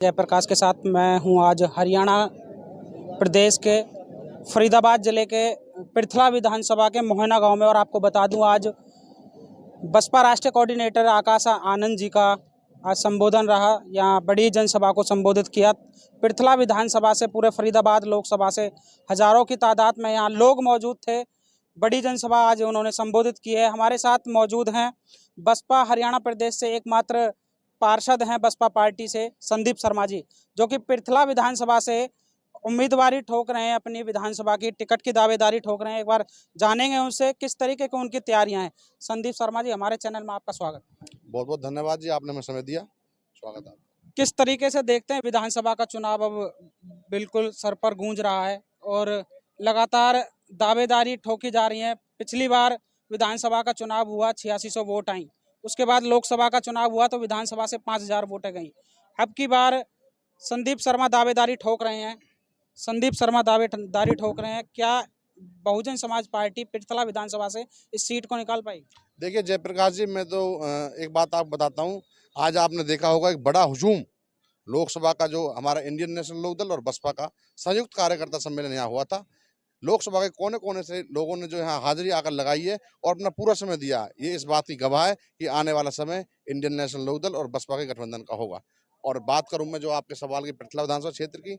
जयप्रकाश के साथ मैं हूं आज हरियाणा प्रदेश के फरीदाबाद जिले के पृथला विधानसभा के मोहना गांव में। और आपको बता दूं, आज बसपा राष्ट्रीय कोऑर्डिनेटर आकाश आनंद जी का आज संबोधन रहा। यहाँ बड़ी जनसभा को संबोधित किया। पृथला विधानसभा से पूरे फरीदाबाद लोकसभा से हजारों की तादाद में यहाँ लोग मौजूद थे। बड़ी जनसभा आज उन्होंने संबोधित की है। हमारे साथ मौजूद हैं बसपा हरियाणा प्रदेश से एकमात्र पार्षद हैं बसपा पार्टी से संदीप शर्मा जी, जो कि पृथला विधानसभा से उम्मीदवारी ठोक रहे हैं, अपनी विधानसभा की टिकट की दावेदारी ठोक रहे हैं। एक बार जानेंगे उनसे किस तरीके की उनकी तैयारियां हैं। संदीप शर्मा जी, हमारे चैनल में आपका स्वागत। बहुत बहुत धन्यवाद जी, आपने हमें समय दिया। स्वागत है। किस तरीके से देखते हैं विधानसभा का चुनाव अब बिल्कुल सर पर गूंज रहा है और लगातार दावेदारी ठोकी जा रही है। पिछली बार विधानसभा का चुनाव हुआ 8600 वोट आई, उसके बाद लोकसभा का चुनाव हुआ तो विधानसभा से 5000 वोटें गई। अब की बार संदीप शर्मा दावेदारी ठोक रहे हैं। संदीप शर्मा दावेदारी ठोक रहे हैं, क्या बहुजन समाज पार्टी पृथला विधानसभा से इस सीट को निकाल पाएगी? देखिए जयप्रकाश जी, मैं तो एक बात आपको बताता हूँ। आज आपने देखा होगा एक बड़ा हुजूम लोकसभा का, जो हमारा इंडियन नेशनल लोकदल और बसपा का संयुक्त कार्यकर्ता सम्मेलन यहाँ हुआ था। लोकसभा के कोने कोने से लोगों ने जो यहाँ हाजिरी आकर लगाई है और अपना पूरा समय दिया। ये इस बात की गवाह है कि आने वाला समय इंडियन नेशनल लोकदल और बसपा के गठबंधन का होगा। और बात करूँ मैं जो आपके सवाल की पृथला विधानसभा क्षेत्र की,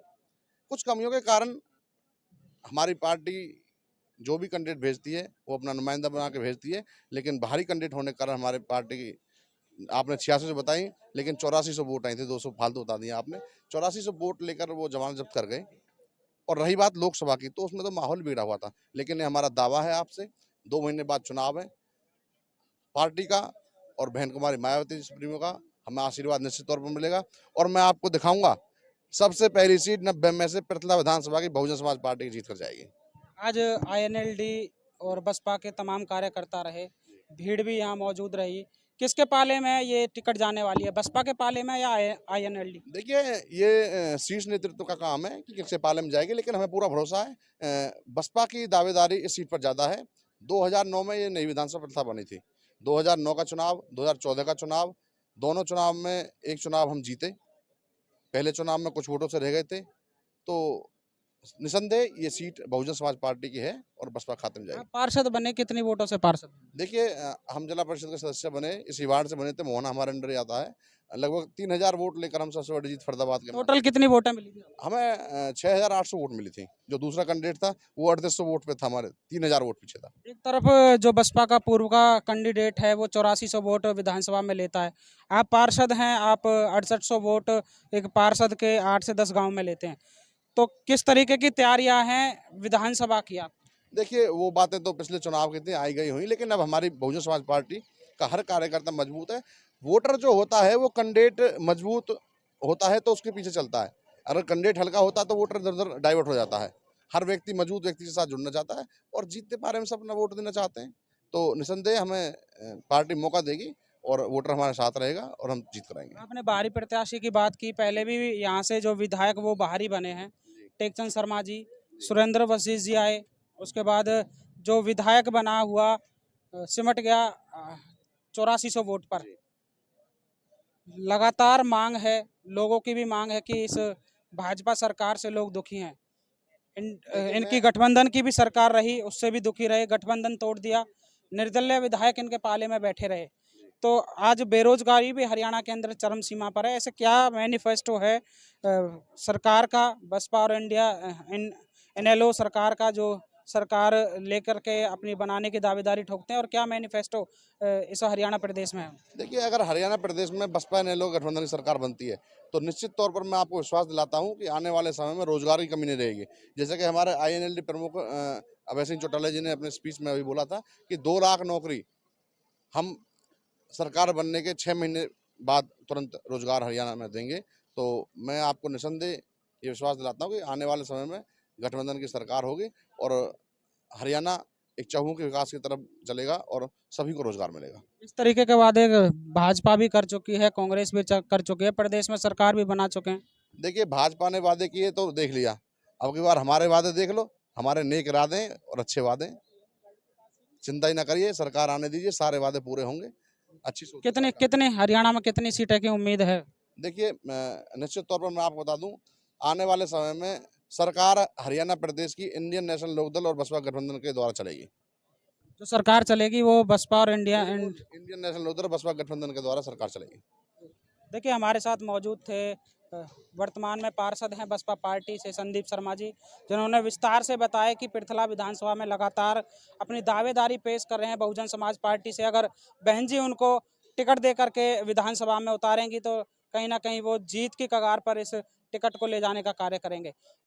कुछ कमियों के कारण हमारी पार्टी जो भी कैंडिडेट भेजती है वो अपना नुमाइंदा बना के भेजती है, लेकिन बाहरी कैंडिडेट होने के कारण हमारे पार्टी की, आपने 8600 बताई, लेकिन 8400 वोट आई थी। 200 फालतू बता दिया आपने। 8400 वोट लेकर वो जमानत जब्त कर गए। और रही बात लोकसभा की, तो उसमें तो माहौल बिगड़ा हुआ था। लेकिन ये हमारा दावा है आपसे, 2 महीने बाद चुनाव है पार्टी का और बहन कुमारी मायावती सुप्रीमो का, हमें आशीर्वाद निश्चित तौर पर मिलेगा। और मैं आपको दिखाऊंगा सबसे पहली सीट 90 में से पृथला विधानसभा की बहुजन समाज पार्टी की जीत कर जाएगी। आज आईएनएलडी और बसपा के तमाम कार्यकर्ता रहे, भीड़ भी यहाँ मौजूद रही। किसके पाले में ये टिकट जाने वाली है, बसपा के पाले में या आईएनएलडी? देखिए ये शीर्ष नेतृत्व का काम है कि किसके पाले में जाएगी, लेकिन हमें पूरा भरोसा है बसपा की दावेदारी इस सीट पर ज़्यादा है। 2009 में ये नई विधानसभा प्रथा बनी थी। 2009 का चुनाव, 2014 का चुनाव, दोनों चुनाव में एक चुनाव हम जीते, पहले चुनाव में कुछ वोटों से रह गए थे। तो निसंदेह ये सीट बहुजन समाज पार्टी की है और बसपा खाते में जाएगी। पार्षद बने, कितनी वोटों से पार्षद? देखिए हम जिला परिषद के सदस्य बने, इसी वार्ड से बने थे, मोहना हमारे अंडर आता है। लगभग 3000 वोट लेकर हम सबसे बड़ी जीत फरीदाबाद के। टोटल कितनी वोटें मिली थी? हमें 6800 वोट मिली थी। जो दूसरा कैंडिडेट था वो 3800 वोट पे था, हमारे 3000 वोट पीछे था। एक तरफ जो बसपा का पूर्व का कैंडिडेट है वो 8400 वोट विधानसभा में लेता है, आप पार्षद हैं, आप 6800 वोट एक पार्षद के 8 से 10 गांव में लेते हैं। तो किस तरीके की तैयारियां हैं विधानसभा की आप? देखिए वो बातें तो पिछले चुनाव की थी, आई गई हुई, लेकिन अब हमारी बहुजन समाज पार्टी का हर कार्यकर्ता मजबूत है। वोटर जो होता है वो कैंडिडेट मजबूत होता है तो उसके पीछे चलता है। अगर कैंडिडेट हल्का होता है तो वोटर इधर उधर डाइवर्ट हो जाता है। हर व्यक्ति मजबूत व्यक्ति के साथ जुड़ना चाहता है और जीतने पारे में सब अपना वोट देना चाहते हैं। तो निसंदेह हमें पार्टी मौका देगी और वोटर हमारे साथ रहेगा और हम जीत कराएंगे। आपने बाहरी प्रत्याशी की बात की, पहले भी यहाँ से जो विधायक वो बाहरी बने हैं, टेकचंद शर्मा जी, सुरेंद्र वशिष्ठ जी आए, उसके बाद जो विधायक बना हुआ सिमट गया 8400 वोट पर। लगातार मांग है, लोगों की भी मांग है कि इस भाजपा सरकार से लोग दुखी हैं। इनकी गठबंधन की भी सरकार रही, उससे भी दुखी रहे, गठबंधन तोड़ दिया, निर्दलीय विधायक इनके पाले में बैठे रहे। तो आज बेरोजगारी भी हरियाणा के अंदर चरम सीमा पर है। ऐसे क्या मैनिफेस्टो है सरकार का, बसपा और इंडिया इनेलो सरकार का, जो सरकार लेकर के अपनी बनाने की दावेदारी ठोकते हैं, और क्या मैनिफेस्टो इस हरियाणा प्रदेश में है? देखिए अगर हरियाणा प्रदेश में बसपा इनेलो गठबंधन की सरकार बनती है तो निश्चित तौर पर मैं आपको विश्वास दिलाता हूं कि आने वाले समय में रोजगार की कमी नहीं रहेगी। जैसे कि हमारे आईएनएलडी प्रमुख अभय सिंह चौटाला जी ने अपने स्पीच में अभी बोला था कि 2 लाख नौकरी हम सरकार बनने के 6 महीने बाद तुरंत रोजगार हरियाणा में देंगे। तो मैं आपको निसंदेह ये विश्वास दिलाता हूँ कि आने वाले समय में गठबंधन की सरकार होगी और हरियाणा एक चहुमुखी विकास की तरफ चलेगा और सभी को रोजगार मिलेगा। इस तरीके के वादे भाजपा भी कर चुकी है, कांग्रेस भी कर चुकी है, प्रदेश में सरकार भी बना चुके हैं। देखिए भाजपा ने वादे किए तो देख लिया, अब की बार हमारे वादे देख लो, हमारे नेक इरादे और अच्छे वादे। चिंता ही ना करिए, सरकार आने दीजिए, सारे वादे पूरे होंगे। अच्छी सोच। कितने कितने हरियाणा में कितनी सीटें की उम्मीद है? देखिए निश्चित तौर पर मैं आपको बता दूं, आने वाले समय में सरकार हरियाणा प्रदेश की इंडियन नेशनल लोकदल और बसपा गठबंधन के द्वारा चलेगी। जो सरकार चलेगी वो बसपा और इंडिया इंडियन नेशनल लोकदल और बसपा गठबंधन के द्वारा सरकार चलेगी। देखिए हमारे साथ मौजूद थे वर्तमान में पार्षद हैं बसपा पार्टी से संदीप शर्मा जी, जिन्होंने विस्तार से बताया कि पृथला विधानसभा में लगातार अपनी दावेदारी पेश कर रहे हैं बहुजन समाज पार्टी से। अगर बहन जी उनको टिकट दे करके विधानसभा में उतारेंगी तो कहीं ना कहीं वो जीत की कगार पर इस टिकट को ले जाने का कार्य करेंगे।